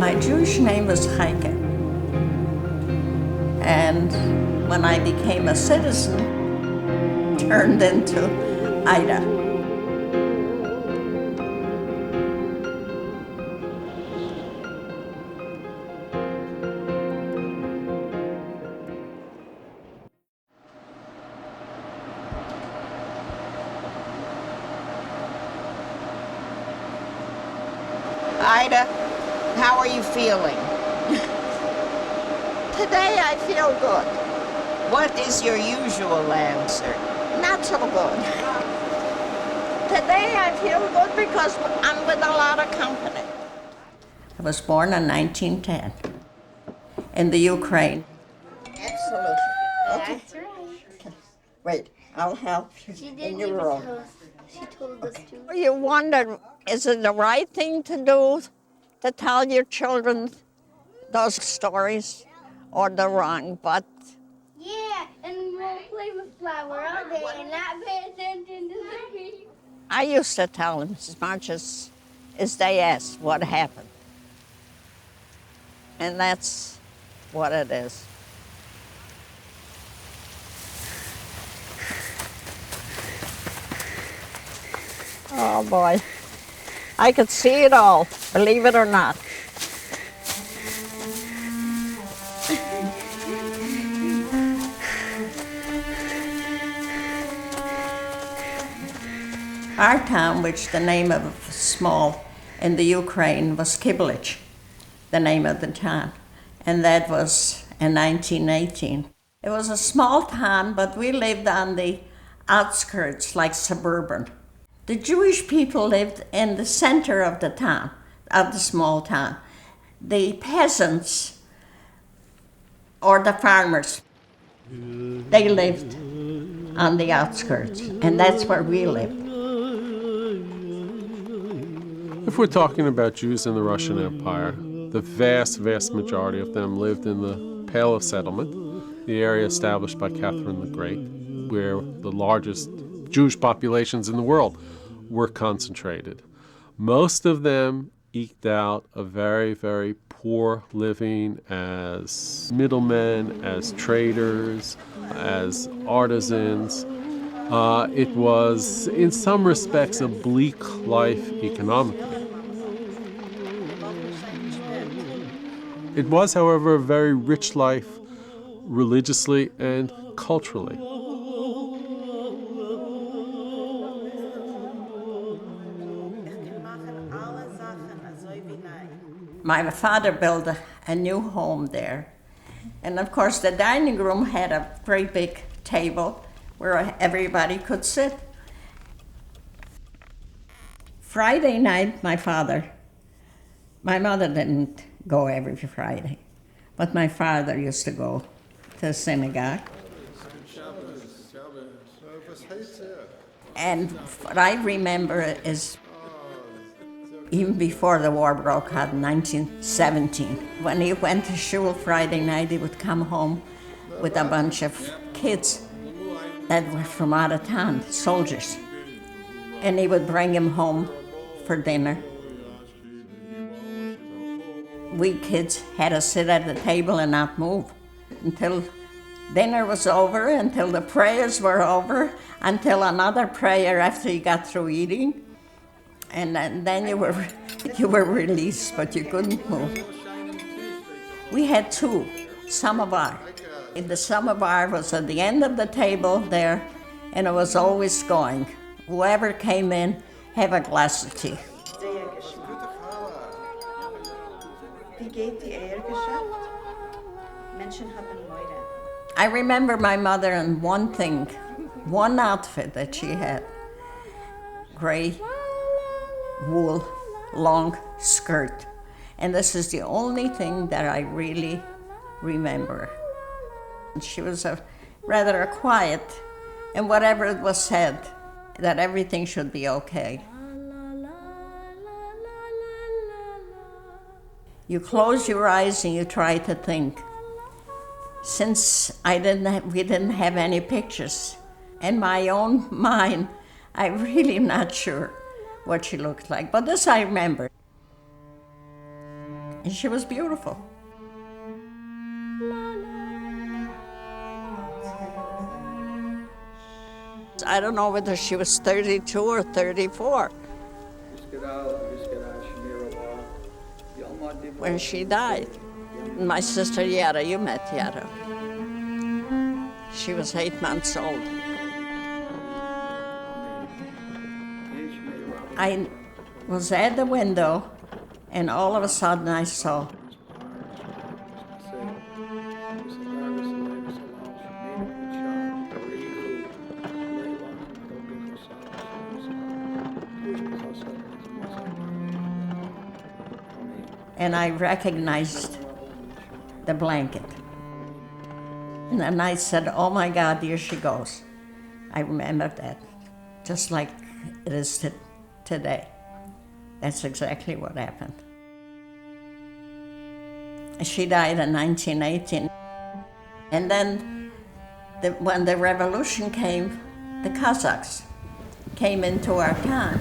My Jewish name was Heike. And when I became a citizen, turned into Ida. Ida, how are you feeling? Today I feel good. What is your usual answer? Not so good. Today I feel good because I'm with a lot of company. I was born in 1910 in the Ukraine. Absolutely. Okay. That's right. Wait, I'll help you She in didn't your even room. tell us. She told us to. You wonder, is it the right thing to do to tell your children those stories or the wrong? But Yeah, and we'll play with flour all day and not pay attention to the video. I used to tell them as much as they asked what happened. And that's what it is. Oh boy, I could see it all, believe it or not. Our town, which the name of small in the Ukraine was Kiblich, the name of the town, and that was in 1918. It was a small town, but we lived on the outskirts, like suburban. The Jewish people lived in the center of the town, of the small town. The peasants or the farmers, they lived on the outskirts, and that's where we lived. If we're talking about Jews in the Russian Empire, the vast, vast majority of them lived in the Pale of Settlement, the area established by Catherine the Great, where the largest Jewish populations in the world were concentrated. Most of them eked out a very, very poor living as middlemen, as traders, as artisans. It was, in some respects, a bleak life economically. It was, however, a very rich life religiously and culturally. My father built a new home there. And of course, the dining room had a very big table where everybody could sit. Friday night, my mother didn't go every Friday, but my father used to go to the synagogue. And what I remember is even before the war broke out in 1917, when he went to shul Friday night, he would come home with a bunch of kids that were from out of town, soldiers. And he would bring them home for dinner. We kids had to sit at the table and not move until dinner was over, until the prayers were over, until another prayer after you got through eating. And then you were released, but you couldn't move. We had two samovar. The samovar was at the end of the table there, and it was always going. Whoever came in, have a glass of tea. I remember my mother and one outfit that she had, gray wool, long skirt. And this is the only thing that I really remember. She was rather quiet, and whatever was said, that everything should be okay. You close your eyes and you try to think. Since we didn't have any pictures, in my own mind, I'm really not sure what she looked like, but this I remember. And she was beautiful. I don't know whether she was 32 or 34 when she died. My sister Yara, you met Yara. She was 8 months old. I was at the window, and all of a sudden I saw and I recognized the blanket. And then I said, oh my God, here she goes. I remember that, just like it is today. That's exactly what happened. She died in 1918. And then when the revolution came, the Kazakhs came into our town.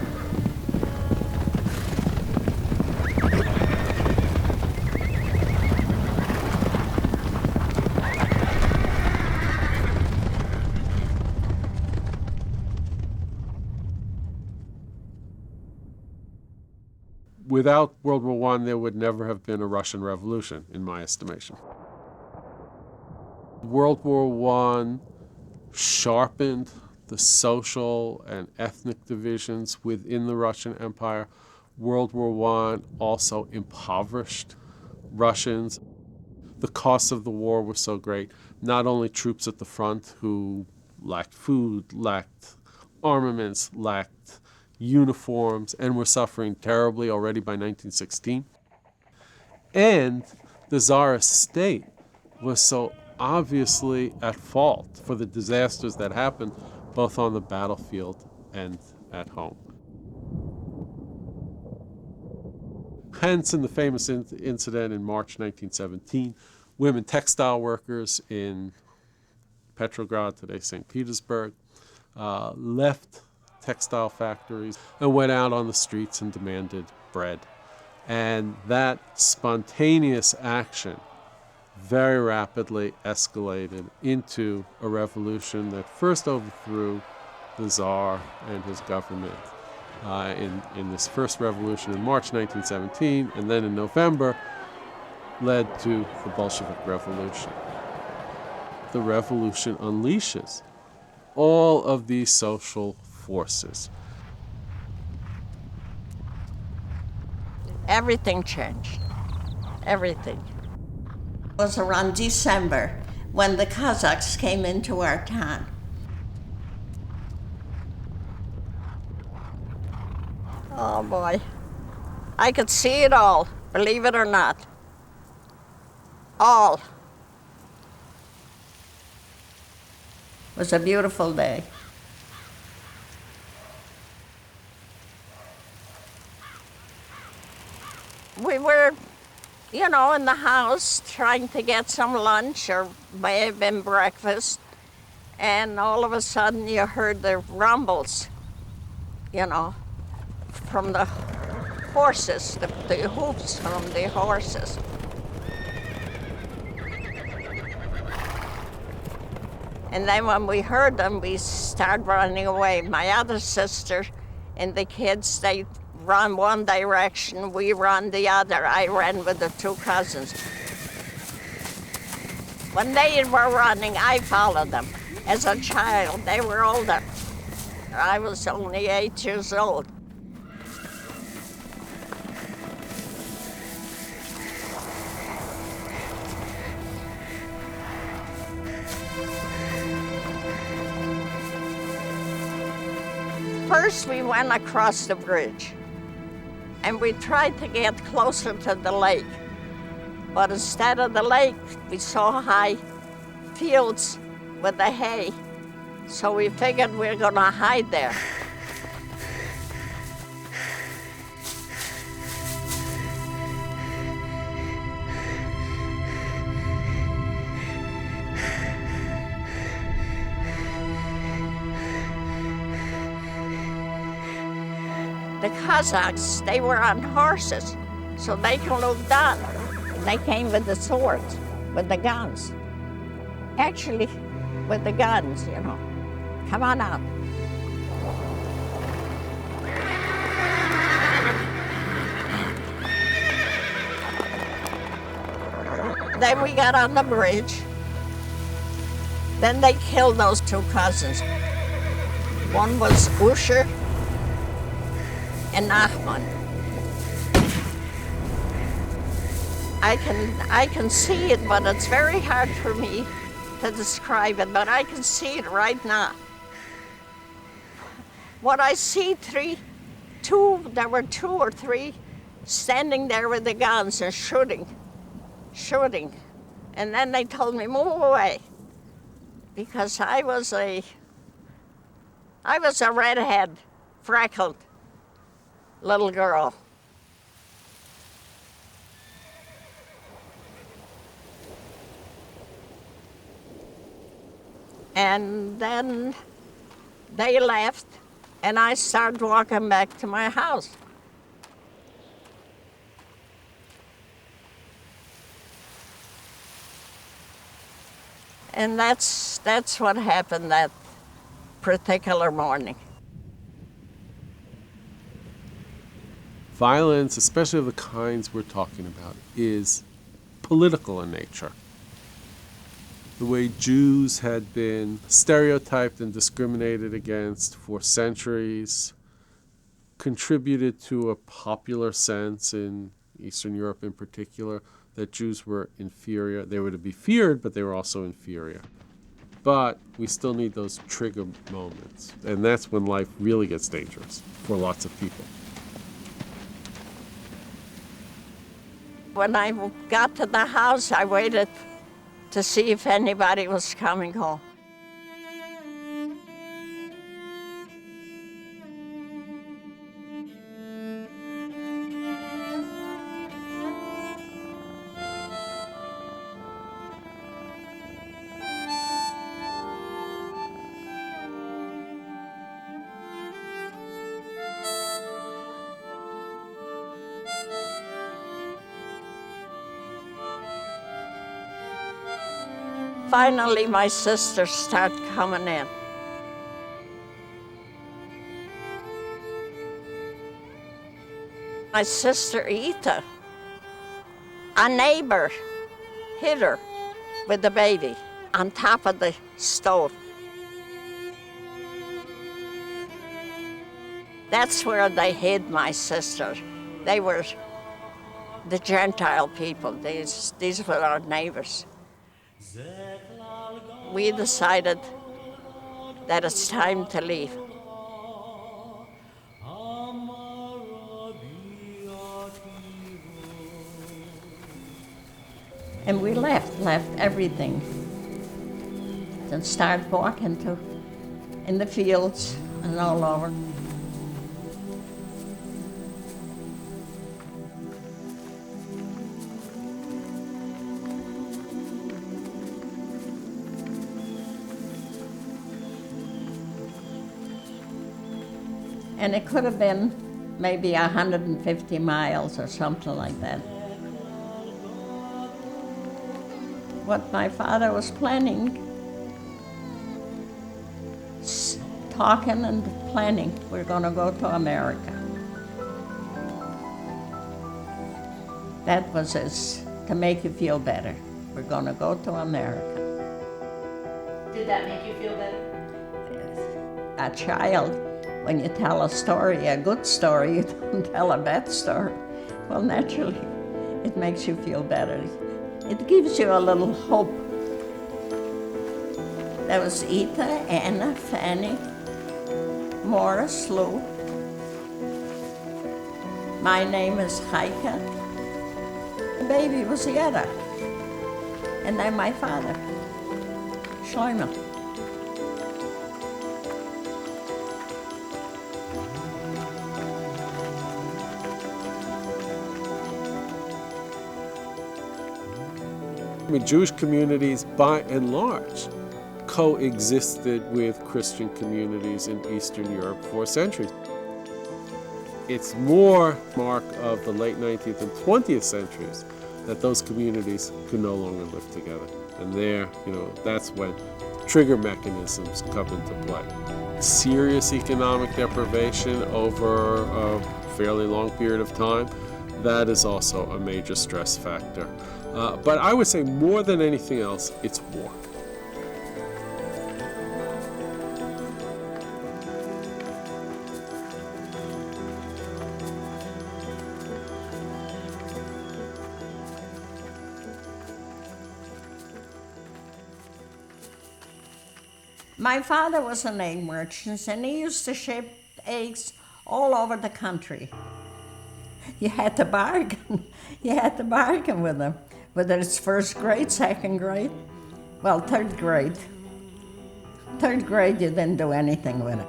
Without World War I, there would never have been a Russian Revolution, in my estimation. World War I sharpened the social and ethnic divisions within the Russian Empire. World War I also impoverished Russians. The costs of the war were so great. Not only troops at the front who lacked food, lacked armaments, lacked uniforms, and were suffering terribly already by 1916. And the Tsarist state was so obviously at fault for the disasters that happened both on the battlefield and at home. Hence, in the famous incident in March 1917, women textile workers in Petrograd, today St. Petersburg, left textile factories and went out on the streets and demanded bread. And that spontaneous action very rapidly escalated into a revolution that first overthrew the Tsar and his government in this first revolution in March 1917, and then in November led to the Bolshevik Revolution. The revolution unleashes all of these social forces. Everything changed. Everything. It was around December when the Kazakhs came into our town. Oh boy. I could see it all, believe it or not. All. It was a beautiful day. We were, in the house trying to get some lunch, or may have been breakfast, and all of a sudden you heard the rumbles, from the horses, the hoofs from the horses. And then when we heard them, we started running away. My other sister and the kids, they ran one direction, we ran the other. I ran with the two cousins. When they were running, I followed them. As a child, they were older. I was only 8 years old. First, we went across the bridge, and we tried to get closer to the lake. But instead of the lake, we saw high fields with the hay. So we figured we were gonna hide there. The Kazakhs, they were on horses, so they can look down. They came with the swords, with the guns. Actually, with the guns, you know. Come on out. Then we got on the bridge. Then they killed those two cousins. One was Usher and Nachman. I can see it, but it's very hard for me to describe it, but I can see it right now. What I see, there were two or three standing there with the guns and shooting. And then they told me, move away, because I was a redhead, freckled little girl. And then they left, and I started walking back to my house. And that's what happened that particular morning. Violence, especially of the kinds we're talking about, is political in nature. The way Jews had been stereotyped and discriminated against for centuries contributed to a popular sense in Eastern Europe in particular that Jews were inferior. They were to be feared, but they were also inferior. But we still need those trigger moments, and that's when life really gets dangerous for lots of people. When I got to the house, I waited to see if anybody was coming home. Finally, my sisters start coming in. My sister Ita, a neighbor, hit her with the baby on top of the stove. That's where they hid my sister. They were the Gentile people. These were our neighbors. We decided that it's time to leave. And we left everything, and started walking in the fields and all over. And it could have been maybe 150 miles or something like that. What my father was planning, talking and planning, we're going to go to America. That was to make you feel better. We're going to go to America. Did that make you feel better? A child, when you tell a story, a good story, you don't tell a bad story. Well, naturally, it makes you feel better. It gives you a little hope. There was Ita, Anna, Fanny, Morris, Lou. My name is Heike. The baby was Yetta. And then my father, Schleimer. I mean, Jewish communities, by and large, coexisted with Christian communities in Eastern Europe for centuries. It's more mark of the late 19th and 20th centuries that those communities could no longer live together. And there, that's when trigger mechanisms come into play. Serious economic deprivation over a fairly long period of time, that is also a major stress factor. But I would say more than anything else, it's war. My father was an egg merchant, and he used to ship eggs all over the country. You had to bargain. You had to bargain with him, whether it's first grade, second grade, well, third grade. Third grade, you didn't do anything with it.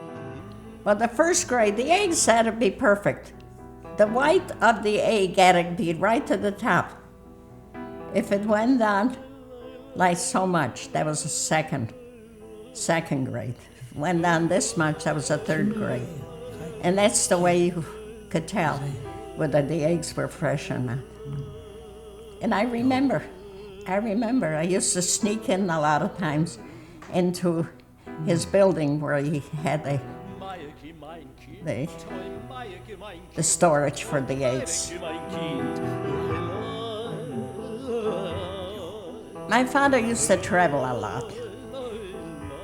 But the first grade, the eggs had to be perfect. The white of the egg had to be right to the top. If it went down like so much, that was a second grade. If it went down this much, that was a third grade. And that's the way you could tell whether the eggs were fresh or not. And I remember, I used to sneak in a lot of times into his building where he had the storage for the eggs. My father used to travel a lot.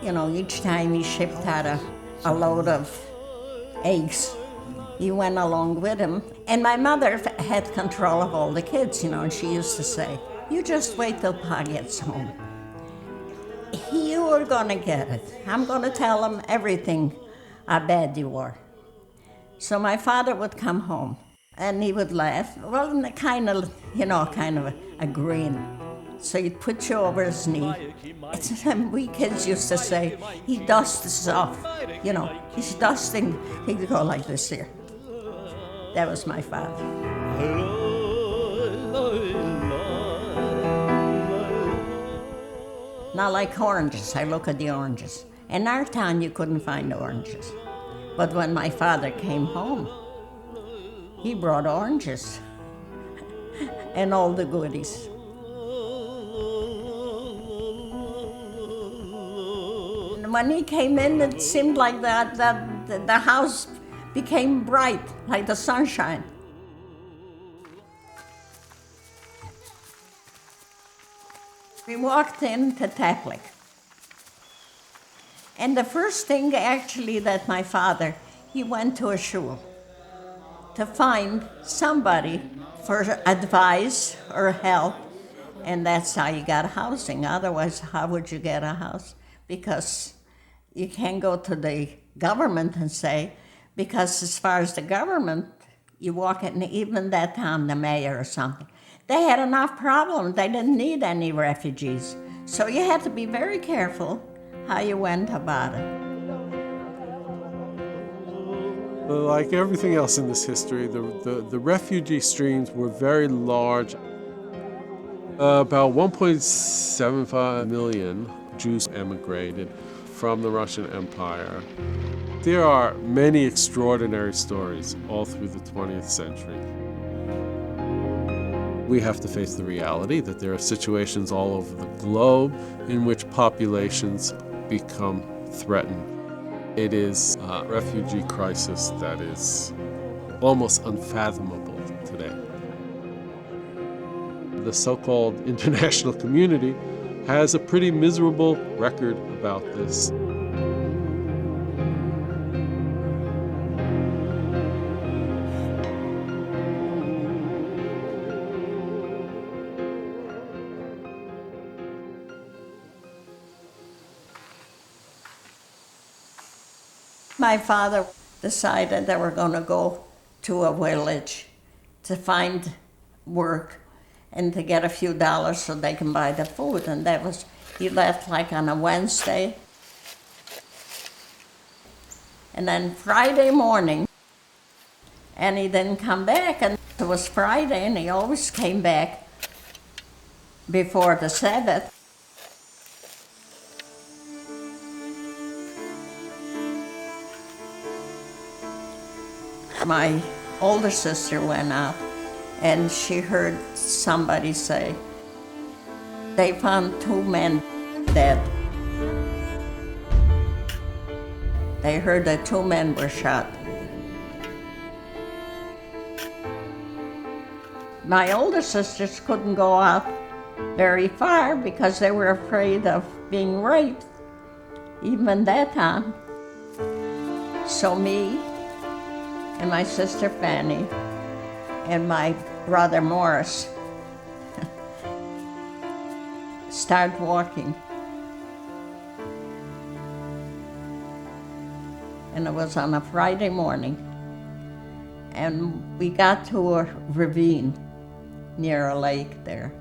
Each time he shipped out a load of eggs, he went along with him. And my mother had control of all the kids, and she used to say, "You just wait till Pa gets home. You are gonna get it. I'm gonna tell him everything, how bad you were." So my father would come home, and he would laugh, well, in a kind of a grin. So he'd put you over his knee. And we kids used to say, he dusts us off. He's dusting. He'd go like this here. That was my father. Now, like oranges, I look at the oranges. In our town, you couldn't find oranges. But when my father came home, he brought oranges and all the goodies. When he came in, it seemed like the house became bright, like the sunshine. We walked into Taplik. And the first thing actually that my father, he went to a shul to find somebody for advice or help. And that's how you got housing. Otherwise, how would you get a house? Because you can't go to the government and say, because as far as the government, you walk in, even that town, the mayor or something, they had enough problems. They didn't need any refugees. So you had to be very careful how you went about it. Like everything else in this history, the refugee streams were very large. About 1.75 million Jews emigrated from the Russian Empire. There are many extraordinary stories all through the 20th century. We have to face the reality that there are situations all over the globe in which populations become threatened. It is a refugee crisis that is almost unfathomable today. The so-called international community has a pretty miserable record about this. My father decided they were going to go to a village to find work and to get a few dollars so they can buy the food. And he left like on a Wednesday. And then Friday morning, and he didn't come back. And it was Friday, and he always came back before the Sabbath. My older sister went out and she heard somebody say, they found 2 men dead. They heard that 2 men were shot. My older sisters couldn't go out very far because they were afraid of being raped, even that time. So me and my sister Fanny and my brother Morris started walking. And it was on a Friday morning. And we got to a ravine near a lake there.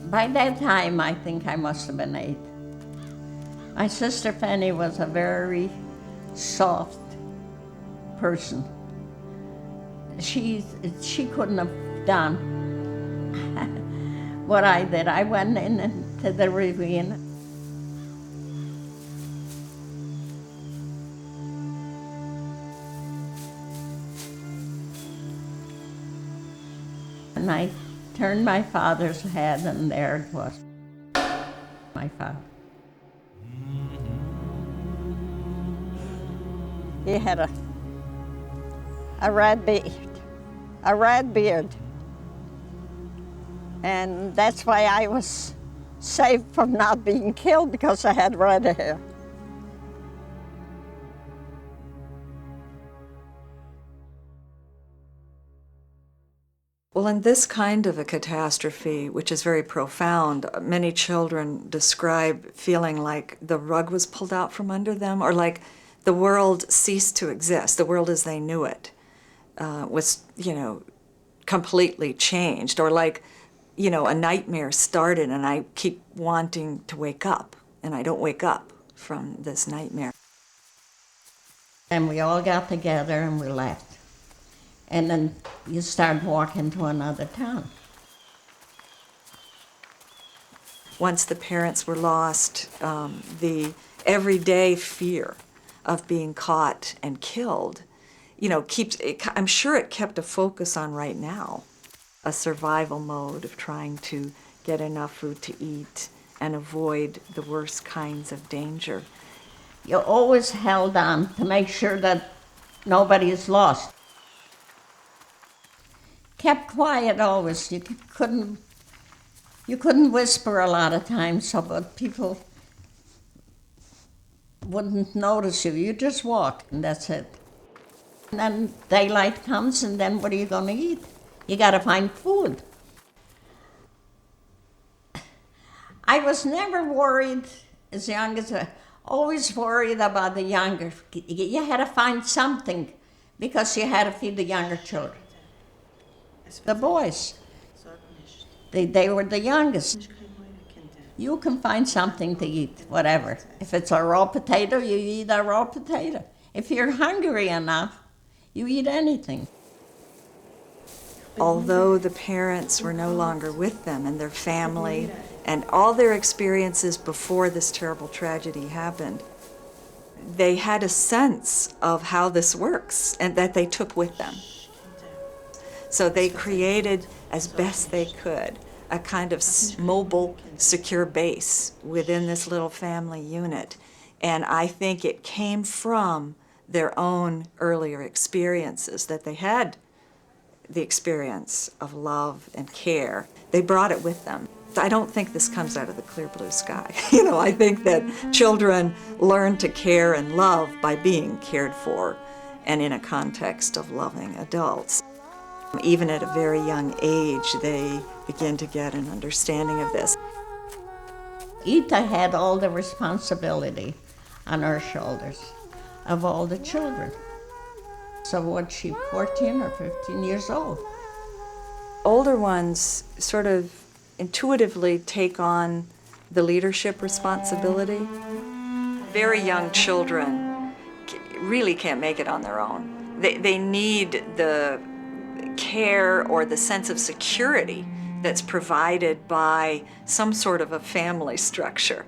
By that time, I think I must have been 8. My sister Fanny was a very soft person. She couldn't have done what I did. I went into the ravine. And I turned my father's head, and there it was, my father. He had a red beard. And that's why I was safe from not being killed, because I had red hair. Well, in this kind of a catastrophe, which is very profound, many children describe feeling like the rug was pulled out from under them, or like the world ceased to exist. The world as they knew it was, completely changed, or like, a nightmare started and I keep wanting to wake up, and I don't wake up from this nightmare. And we all got together and we left. And then you start walking to another town. Once the parents were lost, the everyday fear of being caught and killed, I'm sure it kept a focus on right now, a survival mode of trying to get enough food to eat and avoid the worst kinds of danger. You always held on to make sure that nobody is lost. Kept quiet always. You couldn't whisper a lot of times, so but people wouldn't notice you. You just walk, and that's it. And then daylight comes, and then what are you going to eat? You got to find food. I was never worried as young as always worried about the younger. You had to find something because you had to feed the younger children. The boys, they were the youngest. You can find something to eat, whatever. If it's a raw potato, you eat a raw potato. If you're hungry enough, you eat anything. Although the parents were no longer with them and their family and all their experiences before this terrible tragedy happened, they had a sense of how this works and that they took with them. So they created, as best they could, a kind of mobile, secure base within this little family unit. And I think it came from their own earlier experiences, that they had the experience of love and care. They brought it with them. I don't think this comes out of the clear blue sky. I think that children learn to care and love by being cared for and in a context of loving adults. Even at a very young age, they begin to get an understanding of this. Ita had all the responsibility on her shoulders of all the children. So was she 14 or 15 years old? Older ones sort of intuitively take on the leadership responsibility. Very young children really can't make it on their own. They need the care or the sense of security that's provided by some sort of a family structure.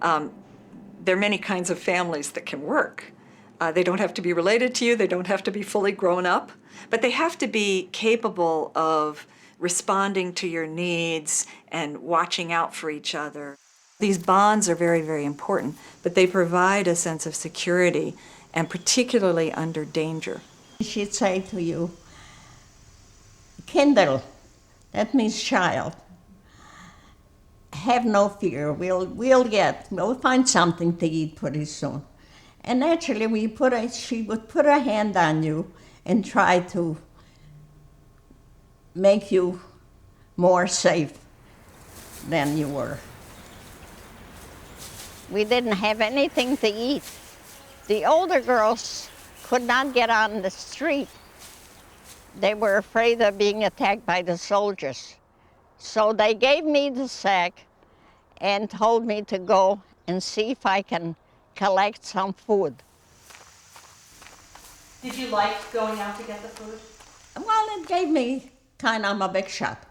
There are many kinds of families that can work, They don't have to be related to you, they don't have to be fully grown up, but they have to be capable of responding to your needs and watching out for each other. These bonds are very, very important, but they provide a sense of security, and particularly under danger. She'd say to you, Kindle, that means child. Have no fear, we'll find something to eat pretty soon. And naturally, she would put her hand on you and try to make you more safe than you were. We didn't have anything to eat. The older girls could not get on the street. They were afraid of being attacked by the soldiers. So they gave me the sack and told me to go and see if I can collect some food. Did you like going out to get the food? Well, it gave me kind of a big shot,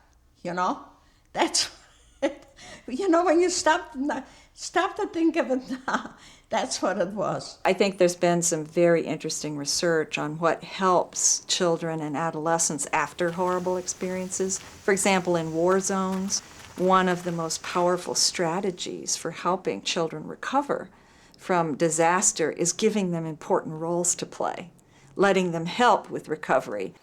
you know? That's, you know, when you stop to think of it now, that's what it was. I think there's been some very interesting research on what helps children and adolescents after horrible experiences. For example, in war zones, one of the most powerful strategies for helping children recover from disaster is giving them important roles to play, letting them help with recovery.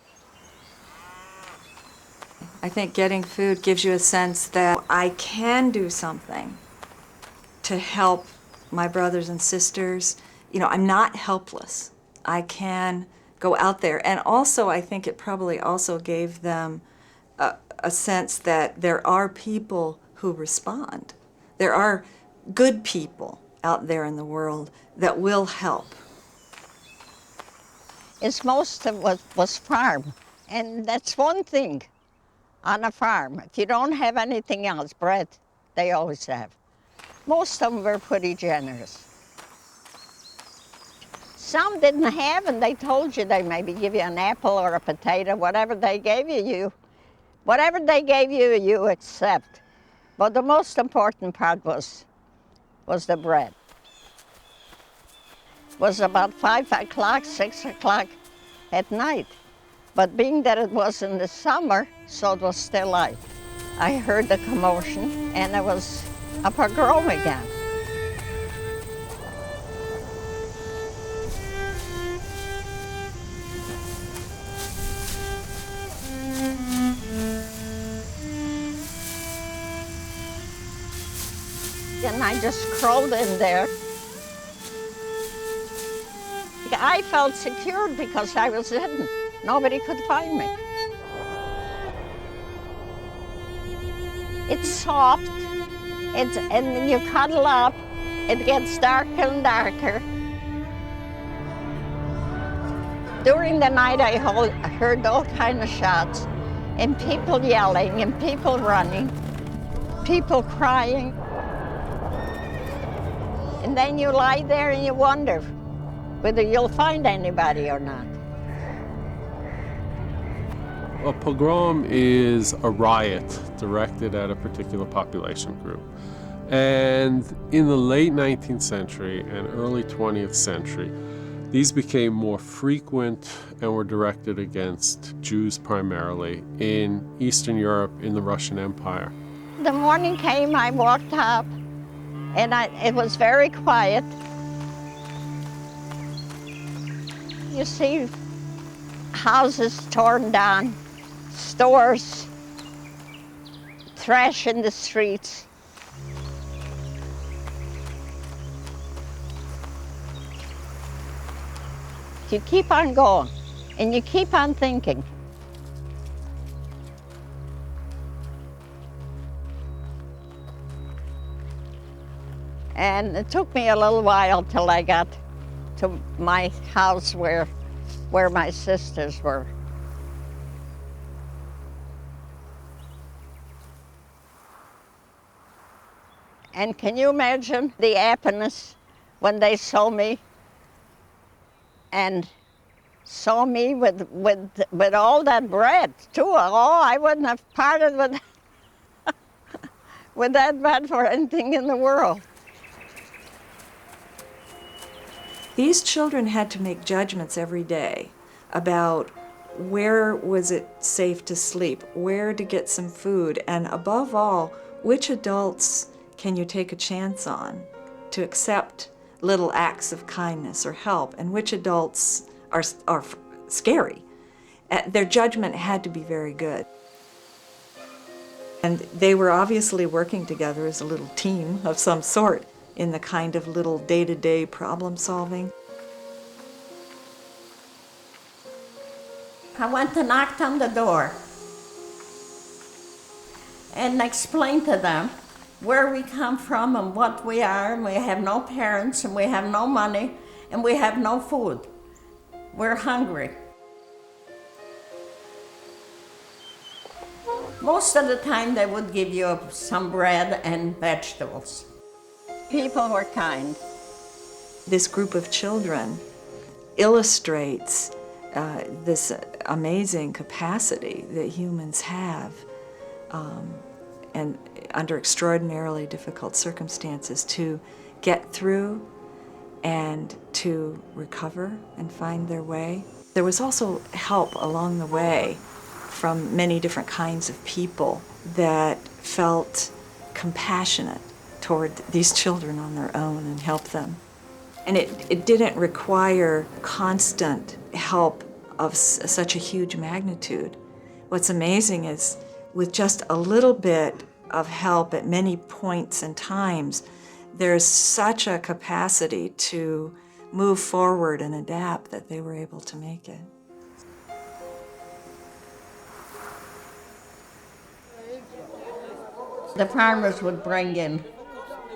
I think getting food gives you a sense that I can do something to help my brothers and sisters. You know, I'm not helpless. I can go out there. And also, I think it probably also gave them a sense that there are people who respond. There are good people out there in the world that will help. It's most of what was farm. And that's one thing on a farm. If you don't have anything else, bread, they always have. Most of them were pretty generous. Some didn't have, and they told you they maybe give you an apple or a potato, whatever they gave you, you accept. But the most important part was the bread. It was about 5 o'clock, 6 o'clock at night. But being that it was in the summer, so it was still light. I heard the commotion, and it was a pogrom again. And I just crawled in there. I felt secure because I was hidden. Nobody could find me. It's soft, and when you cuddle up, it gets darker and darker. During the night, I heard all kinds of shots, and people yelling, and people running, people crying. And then you lie there and you wonder whether you'll find anybody or not. A pogrom is a riot directed at a particular population group. And in the late 19th century and early 20th century, these became more frequent and were directed against Jews primarily in Eastern Europe, in the Russian Empire. The morning came, I walked up, and it was very quiet. You see houses torn down, stores, trash in the streets. You keep on going, and you keep on thinking. And it took me a little while till I got to my house where my sisters were. And can you imagine the happiness when they saw me and saw me with all that bread too? Oh, I wouldn't have parted with with that bread for anything in the world. These children had to make judgments every day about where was it safe to sleep, where to get some food, and above all, which adults can you take a chance on to accept little acts of kindness or help, and which adults are scary. Their judgment had to be very good. And they were obviously working together as a little team of some sort in the kind of little day-to-day problem solving. I went and knocked on the door and explained to them where we come from and what we are, and we have no parents, and we have no money, and we have no food. We're hungry. Most of the time they would give you some bread and vegetables. People were kind. This group of children illustrates this amazing capacity that humans have, and under extraordinarily difficult circumstances, to get through and to recover and find their way. There was also help along the way from many different kinds of people that felt compassionate toward these children on their own and helped them. And it didn't require constant help of such a huge magnitude. What's amazing is with just a little bit of help at many points and times, there's such a capacity to move forward and adapt that they were able to make it. The farmers would bring in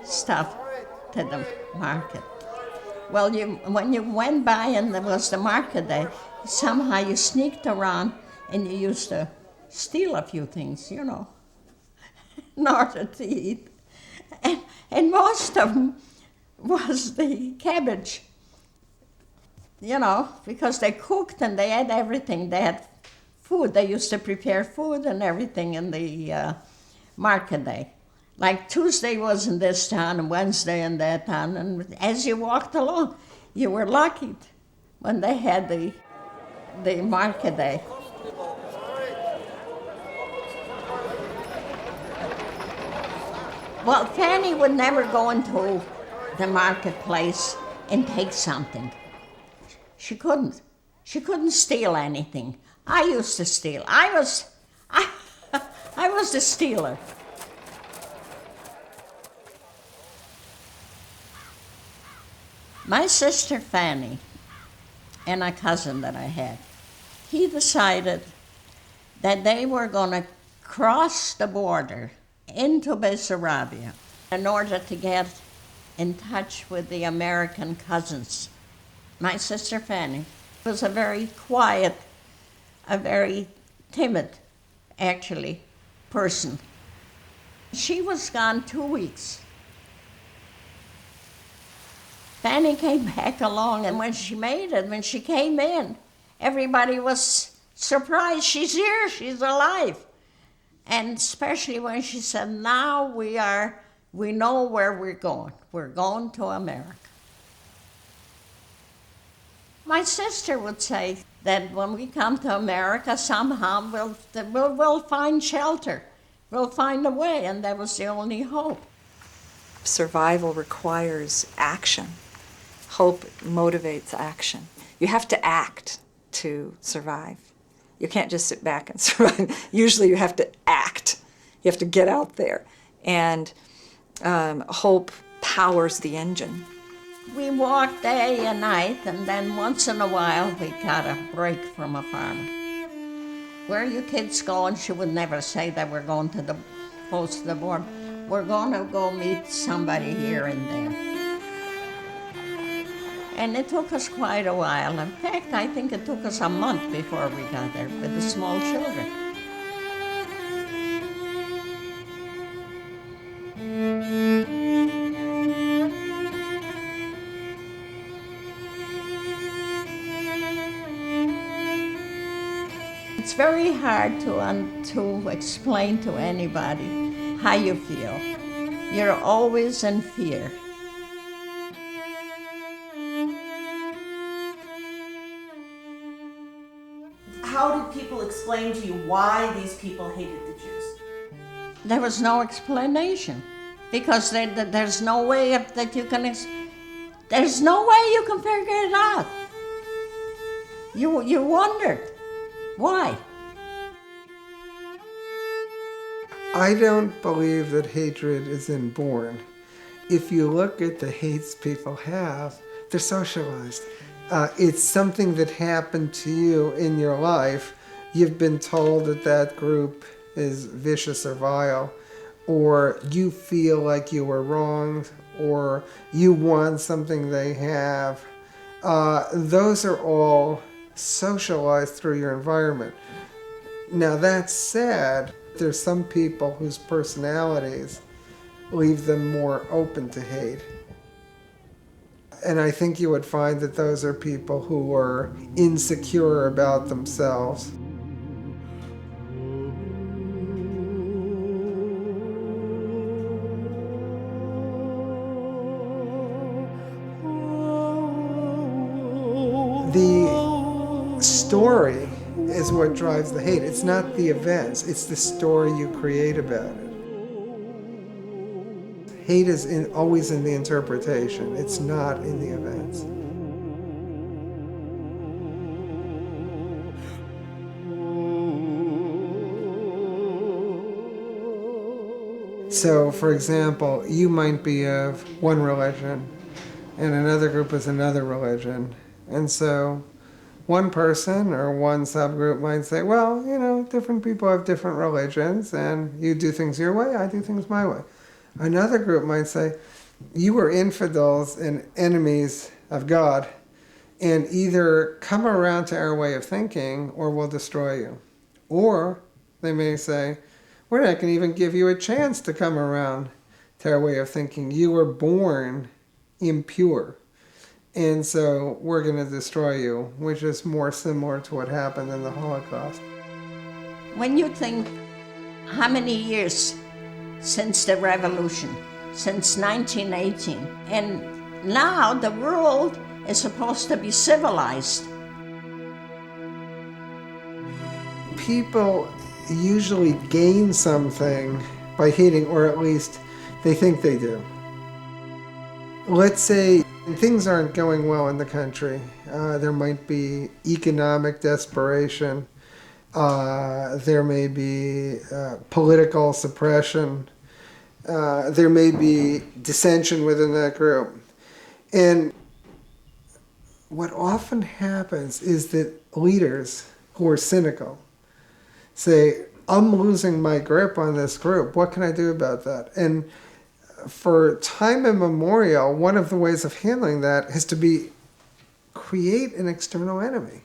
stuff to the market. Well, when you went by and there was the market day, somehow you sneaked around and you used to steal a few things, you know, in order to eat. And most of them was the cabbage, you know, because they cooked and they had everything. They had food. They used to prepare food and everything in the market day. Like Tuesday was in this town and Wednesday in that town, and as you walked along, you were lucky when they had the market day. Well, Fanny would never go into the marketplace and take something. She couldn't. She couldn't steal anything. I used to steal. I was the stealer. My sister Fanny and a cousin that I had, he decided that they were going to cross the border into Bessarabia in order to get in touch with the American cousins. My sister Fanny was a very quiet, a very timid, actually, person. She was gone 2 weeks. Fanny came back along, and when she made it, when she came in, everybody was surprised. She's here, she's alive. And especially when she said, now we know where we're going. We're going to America. My sister would say that when we come to America, somehow we'll find shelter. We'll find a way, and that was the only hope. Survival requires action. Hope motivates action. You have to act to survive. You can't just sit back and survive. Usually you have to act. You have to get out there. And hope powers the engine. We walked day and night, and then once in a while we got a break from a farmer. Where are you kids going? She would never say that we're going to the close to the border. We're going to go meet somebody here and there. And it took us quite a while. In fact, I think it took us a month before we got there with the small children. It's very hard to explain to anybody how you feel. You're always in fear. explain to you why these people hated the Jews? There was no explanation because there's no way that you can. There's no way you can figure it out. You wondered why. I don't believe that hatred is inborn. If you look at the hates people have, they're socialized. It's something that happened to you in your life. You've been told that that group is vicious or vile, or you feel like you were wronged, or you want something they have. Those are all socialized through your environment. Now that said, there's some people whose personalities leave them more open to hate. And I think you would find that those are people who are insecure about themselves. The story is what drives the hate. It's not the events, it's the story you create about it. Hate is always in the interpretation. It's not in the events. So, for example, you might be of one religion, and another group is another religion. And so one person or one subgroup might say, well, you know, different people have different religions, and you do things your way, I do things my way. Another group might say, you are infidels and enemies of God, and either come around to our way of thinking or we'll destroy you. Or they may say, we're not going to even give you a chance to come around to our way of thinking. You were born impure, and so we're going to destroy you, which is more similar to what happened in the Holocaust. When you think how many years since the revolution, since 1918, and now the world is supposed to be civilized. People usually gain something by hating, or at least they think they do. Let's say things aren't going well in the country. There might be economic desperation. There may be political suppression. There may be dissension within that group. And what often happens is that leaders who are cynical say, I'm losing my grip on this group. What can I do about that? And for time immemorial, one of the ways of handling that is to create an external enemy.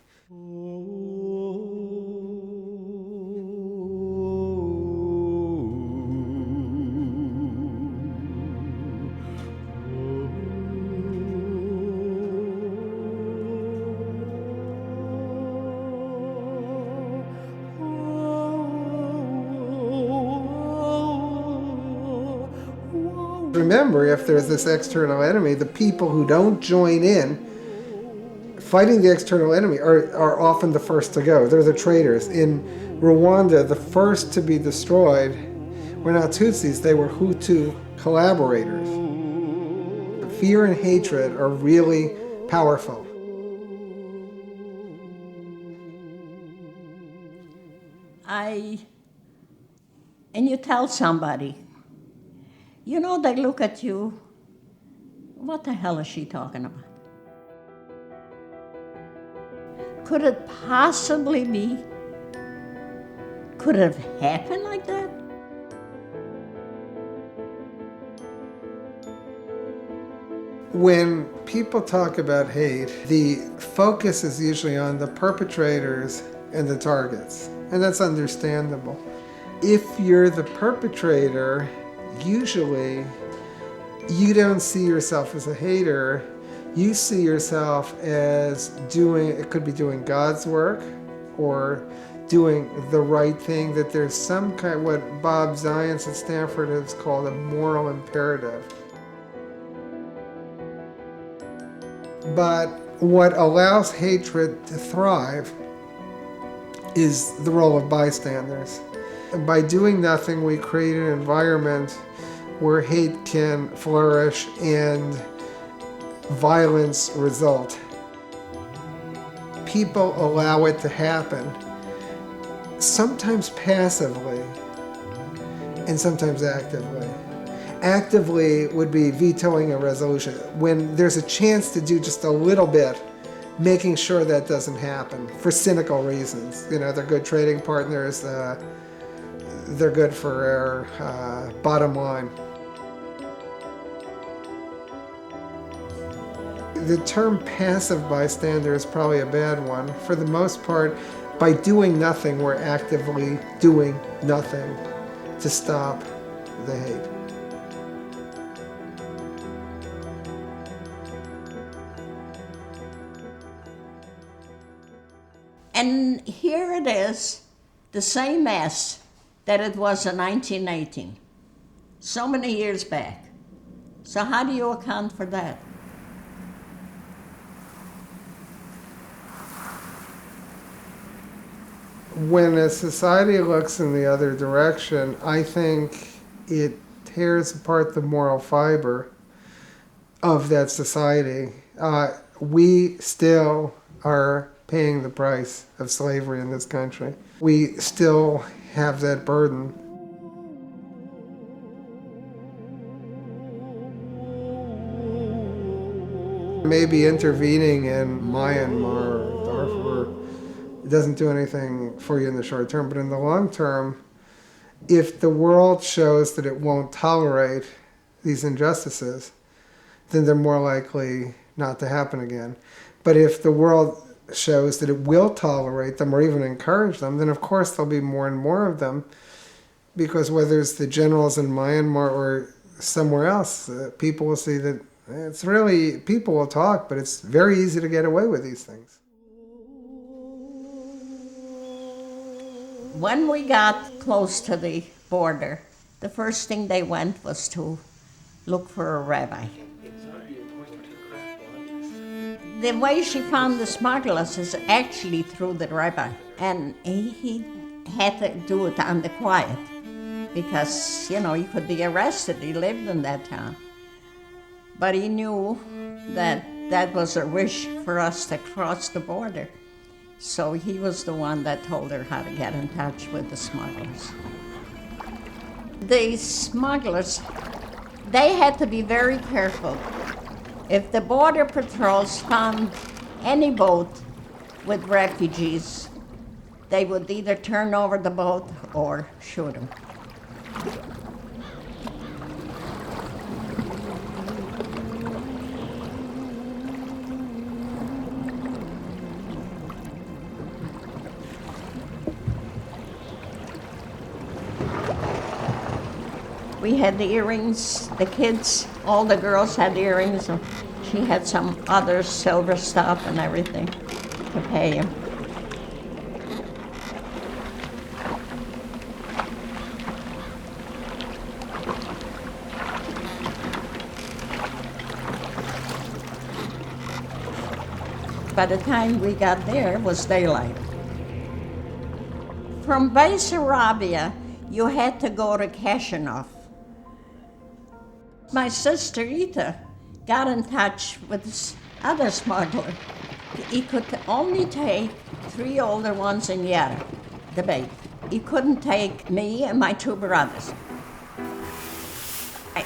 Remember, if there's this external enemy, the people who don't join in fighting the external enemy are often the first to go. They're the traitors. In Rwanda, the first to be destroyed were not Tutsis, they were Hutu collaborators. Fear and hatred are really powerful. And you tell somebody, you know, they look at you, what the hell is she talking about? Could it possibly be? Could it have happened like that? When people talk about hate, the focus is usually on the perpetrators and the targets, and that's understandable. If you're the perpetrator, usually you don't see yourself as a hater. You see yourself as it could be doing God's work or doing the right thing, that there's some kind, what Bob Zients at Stanford has called a moral imperative. But what allows hatred to thrive is the role of bystanders. And by doing nothing, we create an environment where hate can flourish and violence result. People allow it to happen, sometimes passively and sometimes actively. Actively would be vetoing a resolution. When there's a chance to do just a little bit, making sure that doesn't happen for cynical reasons. You know, they're good trading partners, they're good for our bottom line. The term passive bystander is probably a bad one. For the most part, by doing nothing, we're actively doing nothing to stop the hate. And here it is, the same mess that it was in 1918, so many years back. So how do you account for that? When a society looks in the other direction, I think it tears apart the moral fiber of that society. We still are paying the price of slavery in this country. We still have that burden. Maybe intervening in Myanmar or Darfur, it doesn't do anything for you in the short term, but in the long term, if the world shows that it won't tolerate these injustices, then they're more likely not to happen again. But if the world shows that it will tolerate them or even encourage them, then of course there'll be more and more of them, because whether it's the generals in Myanmar or somewhere else, people will see that it's really, people will talk, but it's very easy to get away with these things. When we got close to the border, the first thing they went was to look for a rabbi. The way she found the smugglers is actually through the rabbi. And he had to do it on the quiet because, you know, he could be arrested. He lived in that town. But he knew that that was a wish for us to cross the border. So he was the one that told her how to get in touch with the smugglers. The smugglers, they had to be very careful. If the border patrols found any boat with refugees, they would either turn over the boat or shoot them. We had the earrings, the kids, all the girls had earrings, and she had some other silver stuff and everything to pay him. By the time we got there, it was daylight. From Bessarabia, you had to go to Kashanov. My sister, Ita, got in touch with this other smuggler. He could only take 3 older ones in Yara, the baby. He couldn't take me and my 2 brothers.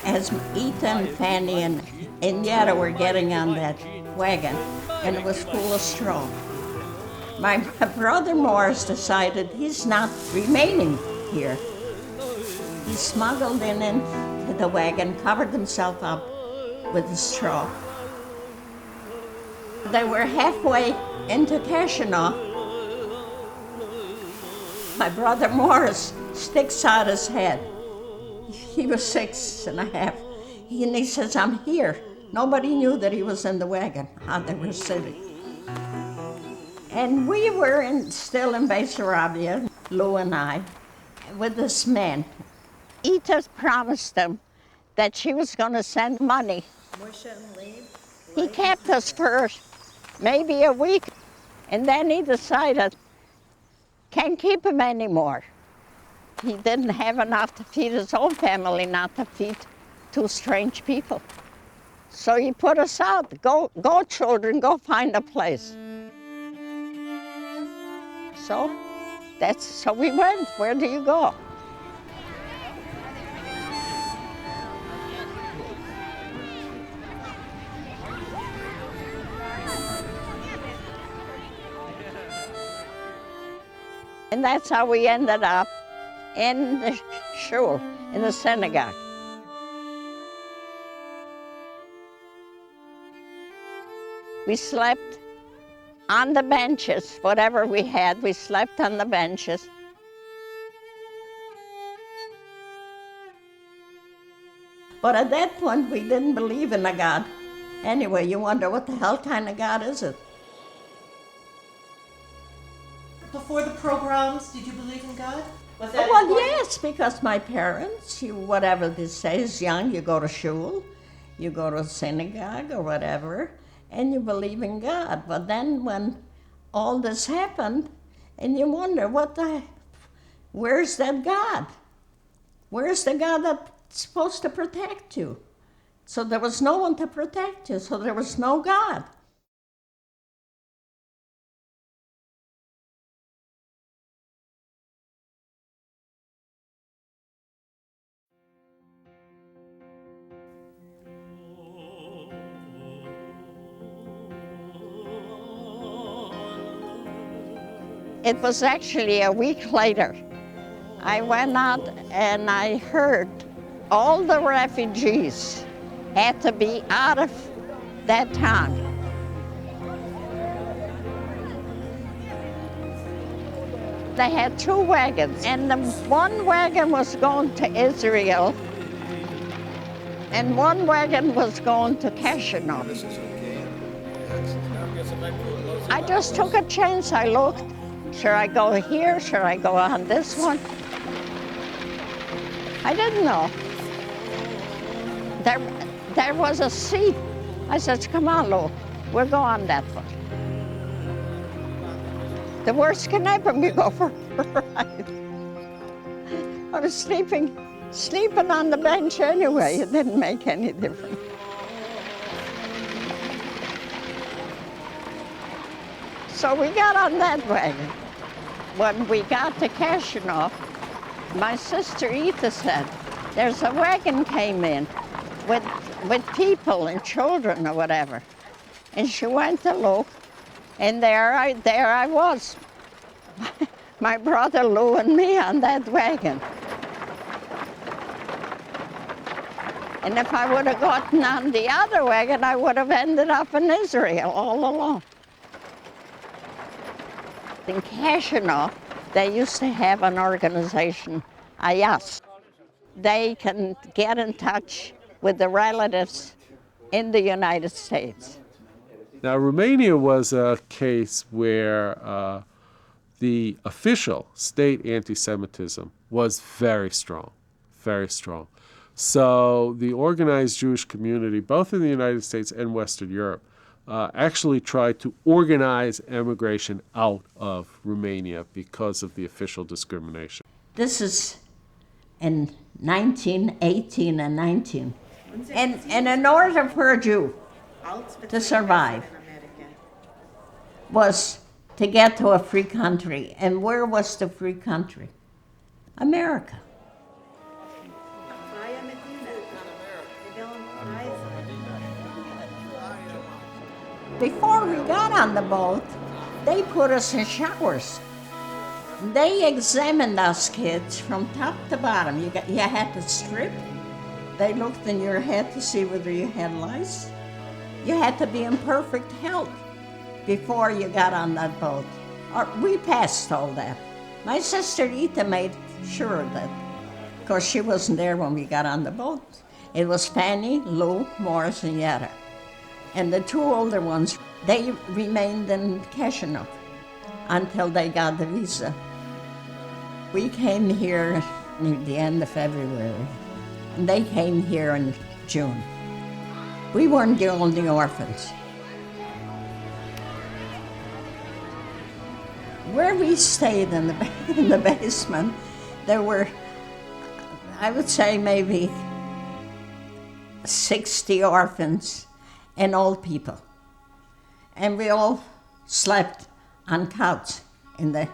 As Ita and Fanny and Yara were getting on that wagon, and it was full of straw, my brother Morris decided he's not remaining here. He smuggled into the wagon, covered himself up with the straw. They were halfway into Kashanov. My brother Morris sticks out his head. He was 6.5. And he says, "I'm here." Nobody knew that he was in the wagon, how they were sitting. And we were still in Bessarabia, Lou and I, with this man. Ita promised him that she was going to send money. He kept us for maybe a week, and then he decided Can't keep him anymore. He didn't have enough to feed his own family, not to feed two strange people. So he put us out. Go children, go find a place. So we went. Where do you go? And that's how we ended up in the shul, in the synagogue. We slept on the benches, whatever we had, we slept on the benches. But at that point, we didn't believe in a God. Anyway, you wonder, what the hell kind of God is it? Before the pogroms, did you believe in God? Was that Well, important? yes, because my parents, whatever they say is young, you go to shul, you go to synagogue or whatever, and you believe in God. But then when all this happened, and you wonder, where's that God? Where's the God that's supposed to protect you? So there was no one to protect you, so there was no God. It was actually a week later. I went out and I heard all the refugees had to be out of that town. They had two wagons, and the one wagon was going to Israel, and one wagon was going to Kashanov. I just took a chance. I looked. Should I go here? Should I go on this one? I didn't know. There was a seat. I said, come on, Lou, we'll go on that one. The worst can happen, we go for a ride. I was sleeping on the bench anyway. It didn't make any difference. So we got on that wagon. When we got to Kashanov, my sister Ita said, there's a wagon came in with people and children or whatever. And she went to look, and there I was. My brother Lou and me on that wagon. And if I would have gotten on the other wagon, I would have ended up in Israel all alone. In Kashanov, they used to have an organization, Ayas. They can get in touch with the relatives in the United States. Now, Romania was a case where the official state anti-Semitism was very strong, very strong. So the organized Jewish community, both in the United States and Western Europe, actually tried to organize emigration out of Romania because of the official discrimination. This is in 1918 and 19. And in order for a Jew to survive was to get to a free country. And where was the free country? America. Before we got on the boat, they put us in showers. They examined us kids from top to bottom. You had to strip. They looked in your head to see whether you had lice. You had to be in perfect health before you got on that boat. We passed all that. My sister Ita made sure of that, because she wasn't there when we got on the boat. It was Fanny, Lou, Morris, and Yetta. And the two older ones, they remained in Kashanov until they got the visa. We came here near the end of February, and they came here in June. We weren't the only orphans. Where we stayed in in the basement, there were, I would say, maybe 60 orphans and old people. And we all slept on couch in the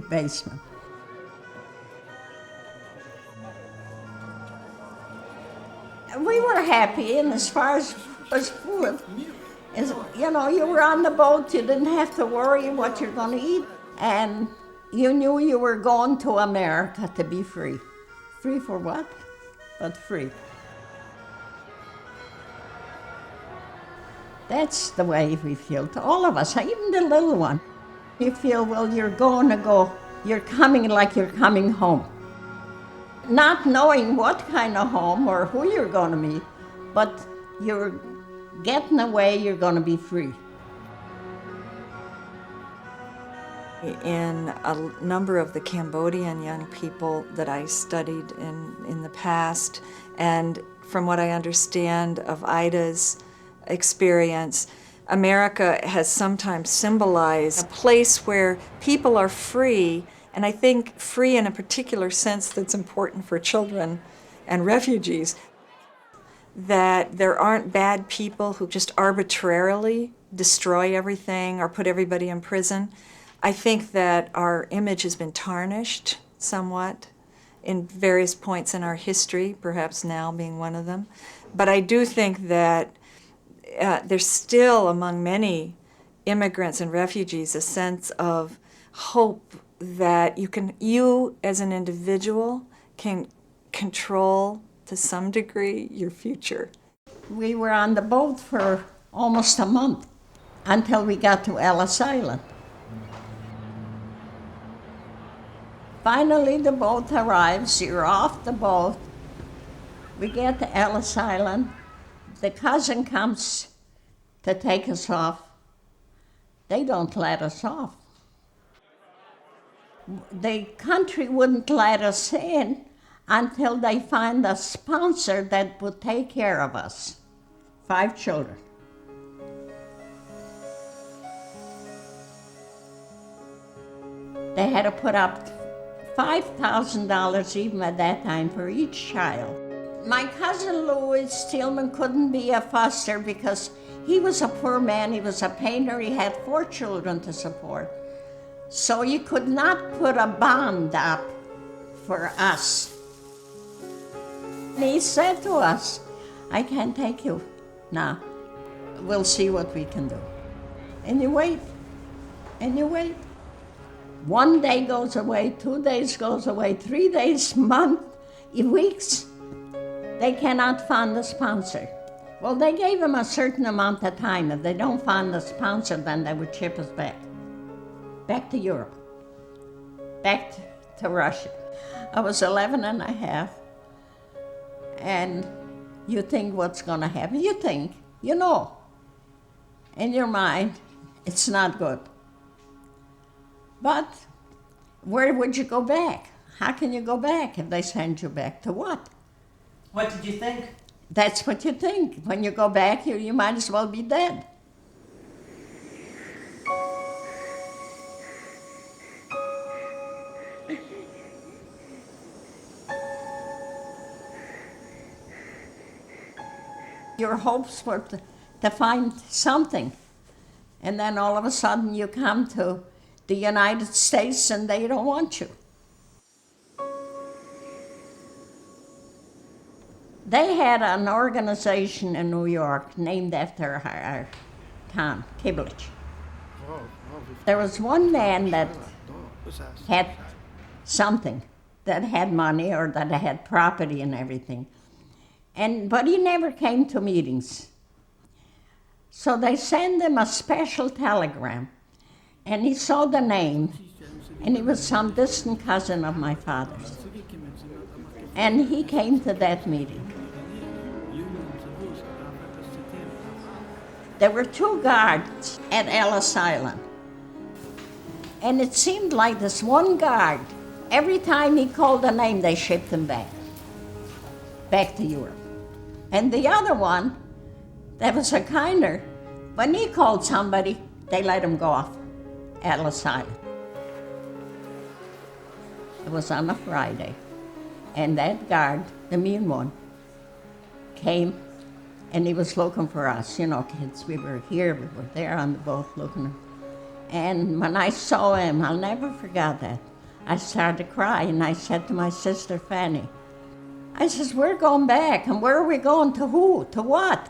basement. We were happy, and as far as food, you were on the boat, you didn't have to worry what you're going to eat, and you knew you were going to America to be free. Free for what? But free. That's the way we feel, to all of us, even the little one. You feel, well, you're coming like you're coming home. Not knowing what kind of home or who you're going to meet, but you're getting away, you're going to be free. In a number of the Cambodian young people that I studied in the past, and from what I understand of Ida's experience, America has sometimes symbolized a place where people are free, and I think free in a particular sense that's important for children and refugees, that there aren't bad people who just arbitrarily destroy everything or put everybody in prison. I think that our image has been tarnished somewhat in various points in our history, perhaps now being one of them. But I do think that there's still among many immigrants and refugees a sense of hope that you as an individual can control to some degree your future. We were on the boat for almost a month until we got to Ellis Island. Finally, the boat arrives, you're off the boat. We get to Ellis Island. The cousin comes to take us off. They don't let us off. The country wouldn't let us in until they find a sponsor that would take care of us. 5 children. They had to put up $5,000 even at that time for each child. My cousin Louis Steelman couldn't be a foster because he was a poor man, he was a painter, he had 4 children to support. So you could not put a bond up for us. And he said to us, I can't take you now. We'll see what we can do. And you wait, and you wait. 1 day goes away, 2 days goes away, 3 days, month, weeks. They cannot find a sponsor. Well, they gave them a certain amount of time. If they don't find the sponsor, then they would ship us back to Europe, back to Russia. I was 11 and a half, and you think what's going to happen. You think, you know, in your mind, it's not good. But where would you go back? How can you go back if they send you back to what? What did you think? That's what you think. When you go back, you might as well be dead. Your hopes were to find something. And then all of a sudden you come to the United States and they don't want you. They had an organization in New York named after our town, Kiblich. There was one man that had something, that had money or that had property and everything. But he never came to meetings. So they sent him a special telegram, and he saw the name, and he was some distant cousin of my father's. And he came to that meeting. There were 2 guards at Ellis Island. And it seemed like this one guard, every time he called a name, they shipped him back to Europe. And the other one, that was a kinder, when he called somebody, they let him go off Ellis Island. It was on a Friday. And that guard, the mean one, came and he was looking for us, you know, kids. We were here, we were there on the boat looking. And when I saw him, I'll never forget that. I started to cry and I said to my sister Fanny, I says, we're going back, and where are we going? To who? To what?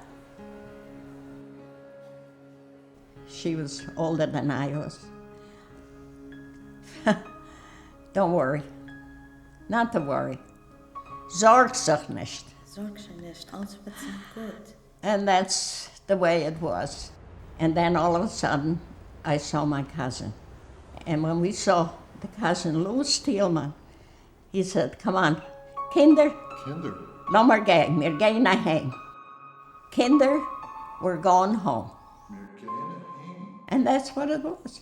She was older than I was. Don't worry. Not to worry. Zorg zich nicht. Zorg je niet, alles wordt goed. And that's the way it was. And then all of a sudden, I saw my cousin. And when we saw the cousin, Louis Steelman, he said, come on, Kinder. Kinder. Laat maar gaan, wir gehen naar heen. Kinder, we're going home. And that's what it was.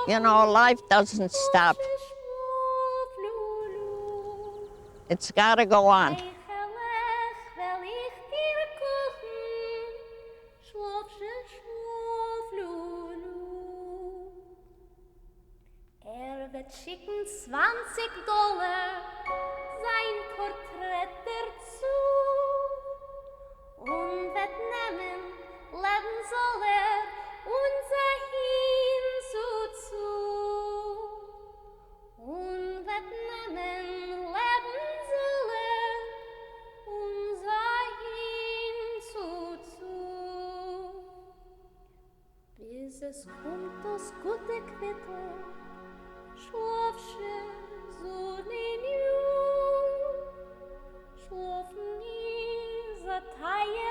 You know, life doesn't stop. It's got to go on. Wird schicken $20 sein Porträt dazu und wird nehmen, leben soll unser Hinzu und wird nehmen, leben soll unser Hinzu bis es kommt das gute Quittel. Schlafsche Sonne new, schlafen nie, Taille